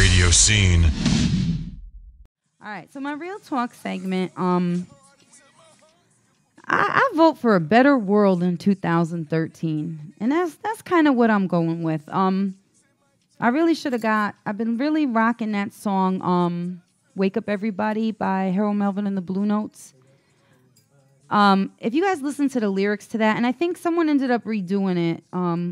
RadioSEEN. All right, so my real talk segment, I vote for a better world in 2013, and that's kind of what I'm going with. I really should have I've been really rocking that song, Wake Up Everybody by Harold Melvin and the Blue Notes. If you guys listen to the lyrics to that, and I think someone ended up redoing it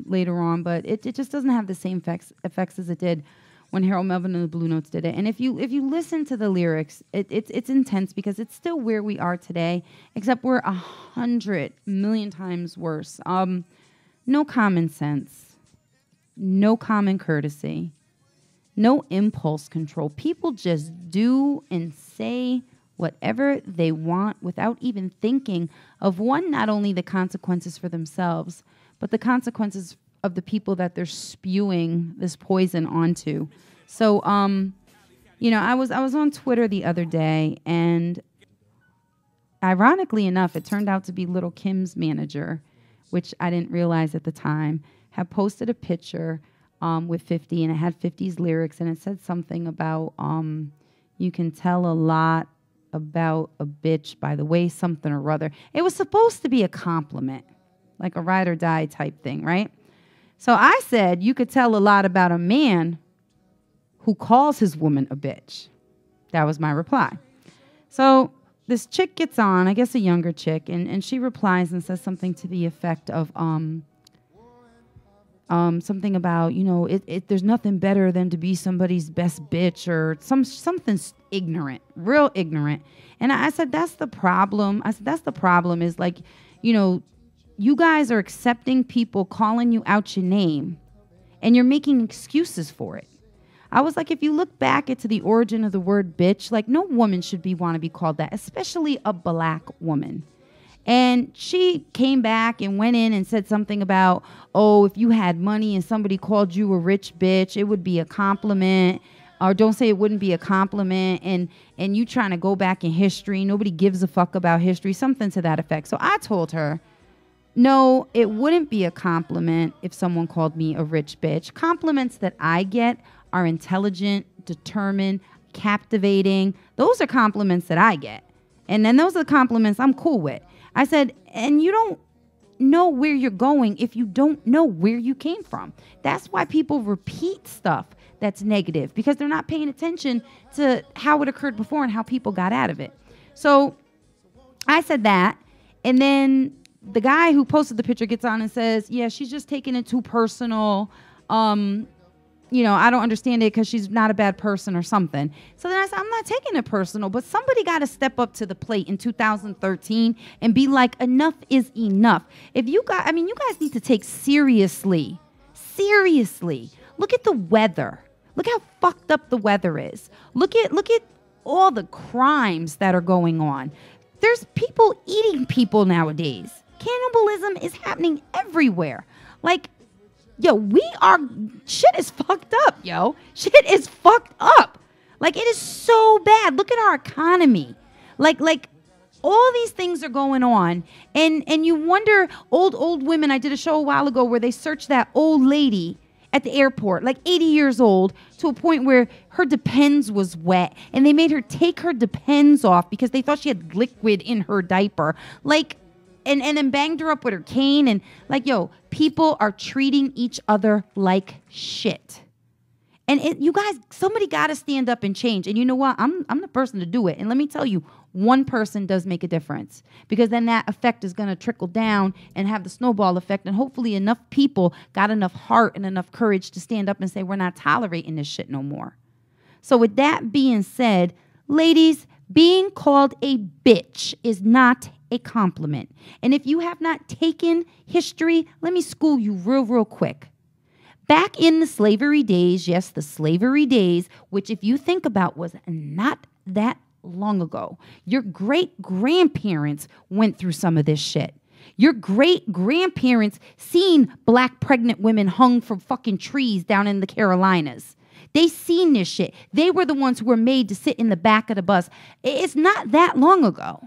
later on, but it just doesn't have the same effects as it did when Harold Melvin and the Blue Notes did it. And if you listen to the lyrics, it's intense because it's still where we are today, except we're 100 million times worse. No common sense, no common courtesy, no impulse control. People just do and say whatever they want without even thinking of, one, not only the consequences for themselves, but the consequences of the people that they're spewing this poison onto. So, I was on Twitter the other day, and ironically enough, it turned out to be Little Kim's manager, which I didn't realize at the time, had posted a picture with 50, and it had 50's lyrics, and it said something about you can tell a lot about a bitch by the way something or other. It was supposed to be a compliment, like a ride or die type thing, right? So I said, you could tell a lot about a man who calls his woman a bitch. That was my reply. So this chick gets on, I guess a younger chick, and she replies and says something to the effect of something about, there's nothing better than to be somebody's best bitch, or something ignorant, real ignorant. And I said, that's the problem. Is like, you guys are accepting people calling you out your name, and you're making excuses for it. I was like, if you look back into the origin of the word bitch, like, no woman should want to be called that, especially a black woman. And she came back and went in and said something about, oh, if you had money and somebody called you a rich bitch, it would be a compliment. Or don't say it wouldn't be a compliment. And you trying to go back in history. Nobody gives a fuck about history. Something to that effect. So I told her, no, it wouldn't be a compliment if someone called me a rich bitch. Compliments that I get are intelligent, determined, captivating. Those are compliments that I get. And then those are the compliments I'm cool with. I said, and you don't know where you're going if you don't know where you came from. That's why people repeat stuff that's negative, because they're not paying attention to how it occurred before and how people got out of it. So I said that, and then the guy who posted the picture gets on and says, yeah, she's just taking it too personal. I don't understand it because she's not a bad person or something. So then I said, I'm not taking it personal, but somebody got to step up to the plate in 2013 and be like, enough is enough. You guys need to take seriously. Look at the weather. Look how fucked up the weather is. Look at all the crimes that are going on. There's people eating people nowadays. Cannibalism is happening everywhere. Like, shit is fucked up, yo. Shit is fucked up. Like, it is so bad. Look at our economy. Like all these things are going on. And you wonder, old women, I did a show a while ago where they searched that old lady at the airport, like 80 years old, to a point where her Depends was wet. And they made her take her Depends off because they thought she had liquid in her diaper. Like, and then banged her up with her cane. And like, people are treating each other like shit. And you guys, somebody got to stand up and change. And you know what? I'm the person to do it. And let me tell you, one person does make a difference, because then that effect is going to trickle down and have the snowball effect. And hopefully enough people got enough heart and enough courage to stand up and say, we're not tolerating this shit no more. So with that being said, ladies, being called a bitch is not a compliment. And if you have not taken history, let me school you real quick. Back in the slavery days, yes, the slavery days, which if you think about was not that long ago, your great-grandparents went through some of this shit. Your great-grandparents seen black pregnant women hung from fucking trees down in the Carolinas. They seen this shit. They were the ones who were made to sit in the back of the bus. It's not that long ago.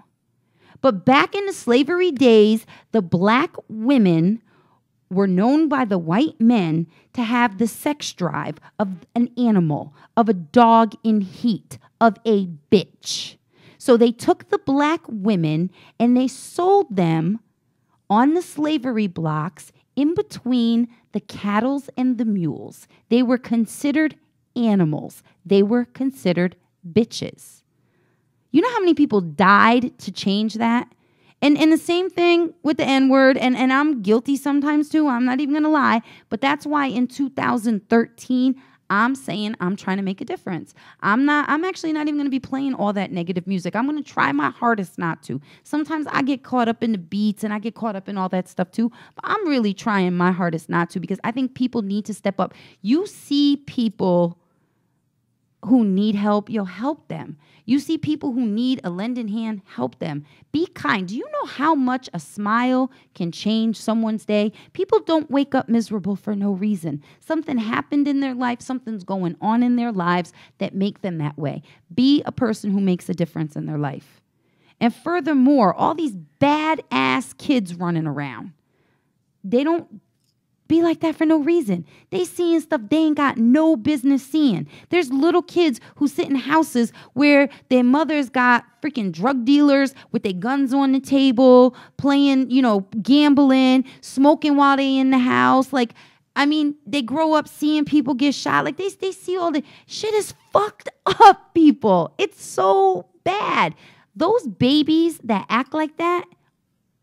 But back in the slavery days, the black women were known by the white men to have the sex drive of an animal, of a dog in heat, of a bitch. So they took the black women and they sold them on the slavery blocks in between the cattle and the mules. They were considered animals. They were considered bitches. You know how many people died to change that? And the same thing with the N-word, and I'm guilty sometimes too, I'm not even going to lie, but that's why in 2013, I'm saying I'm trying to make a difference. I'm actually not even going to be playing all that negative music. I'm going to try my hardest not to. Sometimes I get caught up in the beats and I get caught up in all that stuff too, but I'm really trying my hardest not to, because I think people need to step up. You see people who need help, you'll help them. You see people who need a lending hand, help them. Be kind. Do you know how much a smile can change someone's day? People don't wake up miserable for no reason. Something happened in their life, something's going on in their lives that make them that way. Be a person who makes a difference in their life. And furthermore, all these badass kids running around, they don't be like that for no reason. They seeing stuff they ain't got no business seeing. There's little kids who sit in houses where their mothers got freaking drug dealers with their guns on the table, playing, gambling, smoking while they in the house. Like, I mean, they grow up seeing people get shot. Like, they see all the shit is fucked up, people. It's so bad. Those babies that act like that,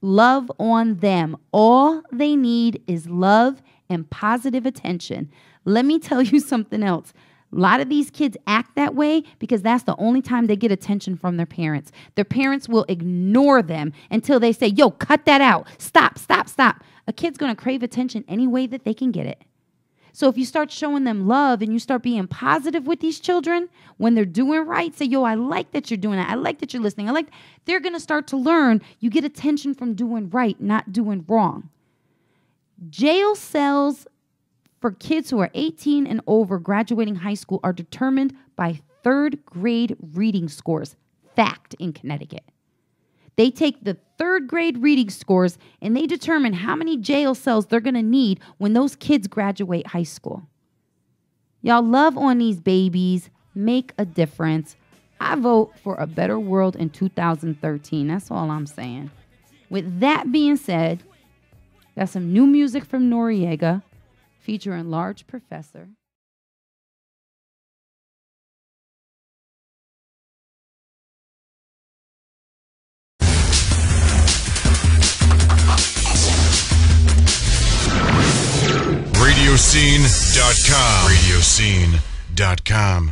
love on them. All they need is love and positive attention. Let me tell you something else. A lot of these kids act that way because that's the only time they get attention from their parents. Their parents will ignore them until they say, yo, cut that out. Stop, stop, stop. A kid's going to crave attention any way that they can get it. So if you start showing them love and you start being positive with these children when they're doing right, say, yo, I like that you're doing that. I like that you're listening. They're going to start to learn you get attention from doing right, not doing wrong. Jail cells for kids who are 18 and over graduating high school are determined by third grade reading scores. Fact in Connecticut. They take the third grade reading scores and they determine how many jail cells they're going to need when those kids graduate high school. Y'all love on these babies. Make a difference. I vote for a better world in 2013. That's all I'm saying. With that being said, got some new music from Noriega featuring Large Professor. RadioSEEN.com. RadioSEEN.com.